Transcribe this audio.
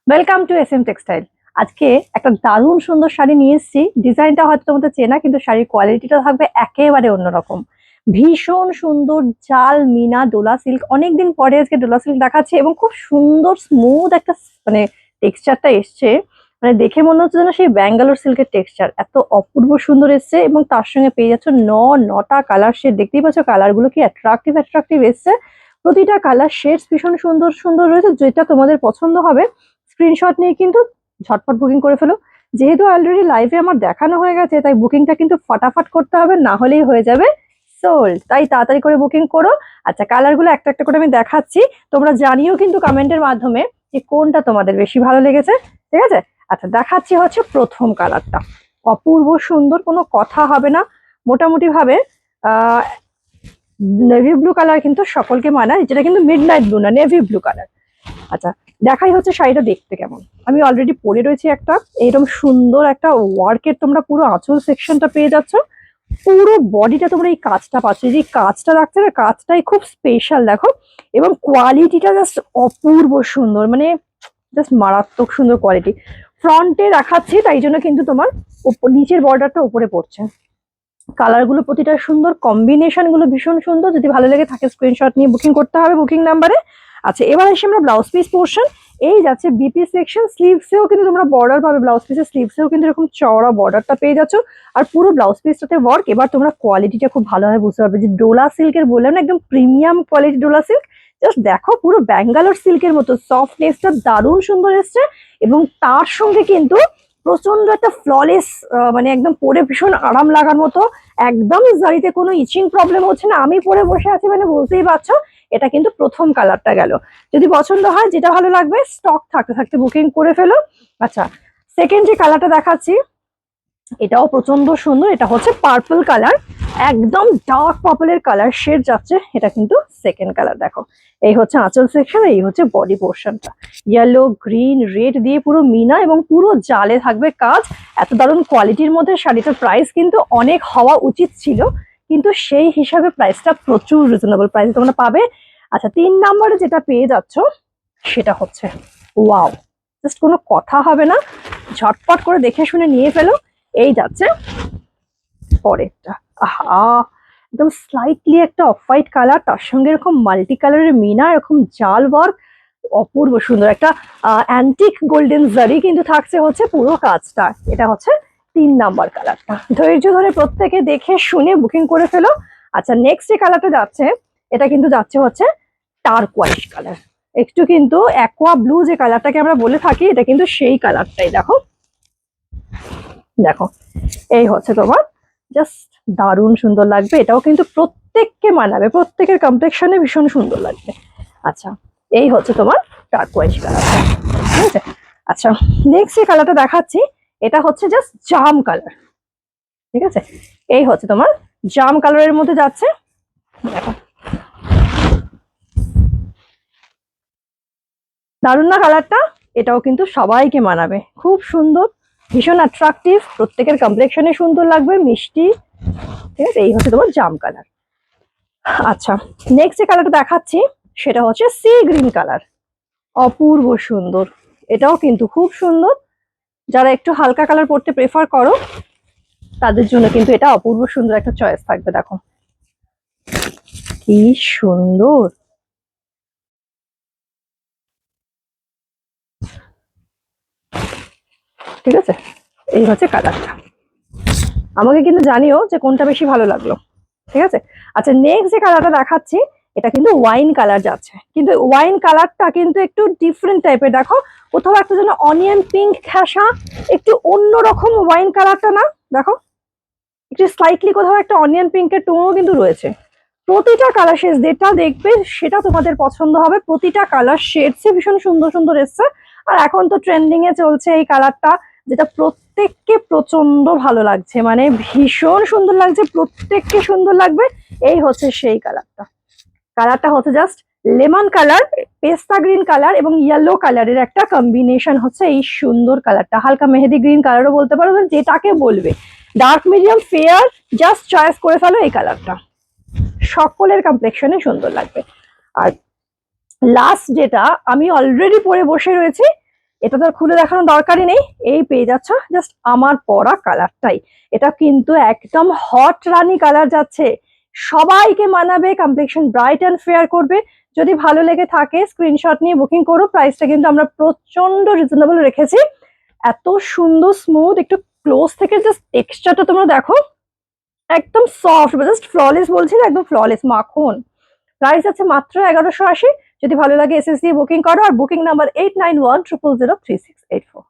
Welcome to S M textile. আজকে একটা দারুণ সুন্দর শাড়ি নিয়ে এসেছি। ডিজাইনটা হয়তো তোমাদের চেনা, কিন্তু শাড়ির কোয়ালিটিটা থাকবে একেবারে অন্যরকম। ভীষণ সুন্দর জাল মিনা ডোলা সিল্ক, অনেকদিন পরে আজকে ডোলা সিল্ক দেখাচ্ছে এবং খুব সুন্দর স্মুথ একটা মানে টেক্সচারটা এসছে। মানে দেখে মনে হচ্ছে যেন সেই ব্যাঙ্গালোর সিল্কের টেক্সচার, এত অপূর্ব সুন্দর এসছে। এবং তার সঙ্গে পেয়ে যাচ্ছ নটা কালার শেড। দেখতেই পাচ্ছ কালার গুলো কি অ্যাট্রাকটিভ অ্যাট্রাকটিভ এসছে। প্রতিটা কালার শেডস ভীষণ সুন্দর সুন্দর রয়েছে, যেটা তোমাদের পছন্দ হবে স্ক্রিনশট নিয়ে কিন্তু ঝটপট বুকিং করে ফেলো। যেহেতু অলরেডি লাইভে আমার দেখানো হয়ে গেছে, তাই বুকিংটা কিন্তু ফটাফট করতে হবে, না হলেই হয়ে যাবে সোল্ড। তাই তাড়াতাড়ি করে বুকিং করো। আচ্ছা, কালারগুলো একটা একটা করে আমি দেখাচ্ছি, তোমরা জানিও কিন্তু কমেন্টের মাধ্যমে যে কোনটা তোমাদের বেশি ভালো লেগেছে। ঠিক আছে, আচ্ছা দেখাচ্ছি হচ্ছে প্রথম কালারটা। অপূর্ব সুন্দর, কোনো কথা হবে না। মোটামুটি ভাবে আহ নেভি ব্লু কালার কিন্তু সকলকে মানায়, যেটা কিন্তু মিড নাইট ব্লু না, নেভি ব্লু কালার। আচ্ছা, দেখাই হচ্ছে শাড়িটা দেখতে কেমন। আমি অলরেডি পরে রয়েছি একটা এরকম সুন্দর একটা ওয়ার্কের, তোমরা পুরো আঁচল সেকশনটা পেয়ে যাচ্ছ। পুরো বডিটা তোমরা এই কাজটা পাচ্ছ, যে কাজটা রাখছে না, কাজটাই খুব স্পেশাল দেখো। এবং কোয়ালিটিটা জাস্ট অপূর্ব সুন্দর, মানে জাস্ট মারাত্মক সুন্দর কোয়ালিটি। ফ্রন্টে রাখাচ্ছি, তাই জন্য কিন্তু তোমার নিচের বর্ডারটা উপরে পড়ছে। কালার গুলো প্রতিটা সুন্দর, কম্বিনেশন গুলো ভীষণ সুন্দর। যদি ভালো লেগে থাকে স্ক্রিনশট নিয়ে বুকিং করতে হবে বুকিং নাম্বারে। আচ্ছা, এবার আসি আমরা ব্লাউজ পিস পোর্শন। এই যাচ্ছে বিপি সেকশন। স্লিভসেও কিন্তু তোমরা বর্ডার পাবে, ব্লাউজ পিসের স্লিভসেও কিন্তু এরকম চওড়া বর্ডারটা পেয়ে যাচ্ছ। আর পুরো ব্লাউজ পিসটাতে ওয়ার্ক। এবার তোমরা কোয়ালিটিটা খুব ভালোভাবে বুঝতে পারবে, যে ডোলা সিল্কের বললাম না, একদম premium quality Dola silk. Just দেখো, পুরো ব্যাঙ্গালোর সিল্কের মতো সফটনেসটা দারুণ সুন্দর এসছে। এবং তার সঙ্গে কিন্তু প্রচন্ড একটা ফ্ললেস, মানে একদম পরে ভীষণ আরাম লাগার মতো। একদম জারিতে কোনো ইচিং প্রবলেম হচ্ছে না। আমি পরে বসে আছি মানে বুঝতেই পারছো। এটা কিন্তু প্রথম কালারটা গেল। যদি পছন্দ হয়, যেটা ভালো লাগবে স্টক থাকতে থাকতে বুকিং করে ফেলো। আচ্ছা, সেকেন্ড যে কালারটা দেখাচ্ছি, এটাও প্রচন্ড সুন্দর। এটা হচ্ছে পার্পল কালার, একদম ডার্ক পার্পলের কালার শেড যাচ্ছে। এটা কিন্তু সেকেন্ড কালার। দেখো, এই হচ্ছে আঁচল সেকশন, এই হচ্ছে বডি পোর্শনটা। ইয়েলো গ্রিন রেড দিয়ে পুরো মিনা, এবং পুরো জালে থাকবে কাজ। এত দারুণ কোয়ালিটির মধ্যে শাড়িটার প্রাইস কিন্তু অনেক হওয়া উচিত ছিল, কিন্তু সেই হিসাবে প্রাইসটা প্রচুর রিজনেবল প্রাইস তোমরা পাবে। আচ্ছা, 3 নম্বরে যেটা পেয়ে যাচ্ছ সেটা হচ্ছে ওয়াও, জাস্ট কোনো কথা হবে না, ঝটপট করে দেখে শুনে নিয়ে ফেলো। এই যাচ্ছে পরেরটা। আহা, একদম স্লাইটলি একটা অফ হোয়াইট কালার, তার সঙ্গে এরকম মাল্টি কালারের মিনা, এরকম জাল ওয়ার্ক, অপূর্ব সুন্দর একটা অ্যান্টিক গোল্ডেন জারি কিন্তু থাকছে হচ্ছে পুরো কাজটা। এটা হচ্ছে 3 নম্বর কালারটা। ধৈর্য ধরে প্রত্যেকে দেখে শুনে বুকিং করে ফেলো। আচ্ছা, নেক্সট যে কালারটা যাচ্ছে, এটা কিন্তু যাচ্ছে হচ্ছে টার্কোয়াইজ কালার। একটু কিন্তু অ্যাকোয়া ব্লু যে কালারটাকে আমরা বলে থাকি, এটা কিন্তু সেই কালারটাই। দেখো দেখো, এই হচ্ছে তোমার, জাস্ট দারুণ সুন্দর লাগবে। এটাও কিন্তু প্রত্যেককে মানাবে, প্রত্যেকের কমপ্লেকশনে ভীষণ সুন্দর লাগবে। আচ্ছা, এই হচ্ছে তোমার টার্কোয়াইজ কালারটা। ঠিক আছে, আচ্ছা নেক্সট যে কালারটা দেখাচ্ছি, এটা হচ্ছে জাস্ট জাম কালার। ঠিক আছে, এই হচ্ছে তোমার জাম কালারের মধ্যে যাচ্ছে। দেখো, দারুণ না কালারটা? এটাও কিন্তু সবাইকে মানাবে, খুব সুন্দর, ভীষণ অ্যাট্রাকটিভ, প্রত্যেকের কমপ্লেকশনে সুন্দর লাগবে, মিষ্টি। ঠিক আছে, এই হচ্ছে তোমার জাম কালার। আচ্ছা, নেক্সট যে কালারটা দেখাচ্ছি, সেটা হচ্ছে সি গ্রিন কালার। অপূর্ব সুন্দর, এটাও কিন্তু খুব সুন্দর। যারা একটু হালকা কালার পরতে প্রেফার করো, তাদের জন্য কিন্তু এটা অপূর্ব সুন্দর একটা চয়েস থাকবে। দেখো কি সুন্দর। ঠিক আছে, এই হচ্ছে কালারটা। আমাকে কিন্তু জানিও যে কোনটা বেশি ভালো লাগলো। ঠিক আছে, আচ্ছা নেক্সট যে কালারটা দেখাচ্ছি, এটা কিন্তু ওয়াইন কালার যাচ্ছে, কিন্তু ওয়াইন কালারটা কিন্তু একটু ডিফারেন্ট টাইপের। দেখো, কোথাও একটা যেন অনিয়ন পিঙ্ক ঘেঁষা, একটু অন্যরকম ওয়াইন কালারটা না? দেখো, একটু স্লাইটলি কোথাও একটা অনিয়ন পিঙ্কের টোনও কিন্তু রয়েছে। প্রতিটা কালার শেড যেটা দেখবে সেটা তোমাদের পছন্দ হবে। প্রতিটা কালার শেডসে ভীষণ সুন্দর সুন্দর এসছে। আর এখন তো ট্রেন্ডিং এ চলছে এই কালারটা, যেটা প্রত্যেককে প্রচন্ড ভালো লাগছে, মানে ভীষণ সুন্দর লাগছে, প্রত্যেককে সুন্দর লাগবে। এই হচ্ছে সেই কালারটা। কালারটা হচ্ছে জাস্ট লেমন কালার, পেস্তা গ্রিন কালার এবং ইয়েলো কালারের একটা কম্বিনেশন হচ্ছে এই সুন্দর কালারটা। হালকা মেহেদি গ্রিন কালারও বলতে পারো, যেটাকে বলবে। Dark medium fair, just choice করে ফেলো এই কালারটা, সকলের কমপ্লেকশনে সুন্দর লাগবে। আর লাস্ট যেটা আমি অলরেডি পরে বসে রয়েছি, এটা তো আর খুলে দেখানোর দরকারই নেই, এই পেয়ে যাচ্ছ জাস্ট আমার পরা কালারটাই। এটা কিন্তু একদম হট রানী কালার যাচ্ছে, সবাইকে মানাবে, কমপ্লেকশন ব্রাইট অ্যান্ড ফেয়ার করবে। যদি ভালো লেগে থাকে স্ক্রিনশট নিয়ে বুকিং করো। প্রাইসটা কিন্তু আমরা প্রচন্ড রিজনেবল রেখেছি। এত সুন্দর স্মুথ, একটু ক্লোজ থেকে জাস্ট টেক্সচারটা তোমরা দেখো, একদম সফট, জাস্ট ফ্ললেস বলছি না, একদম ফ্ললেস মাখন। প্রাইস আছে মাত্র 1180। যদি ভালো লাগে এসএস দিয়ে বুকিং করো, আর বুকিং নাম্বার 8910036884।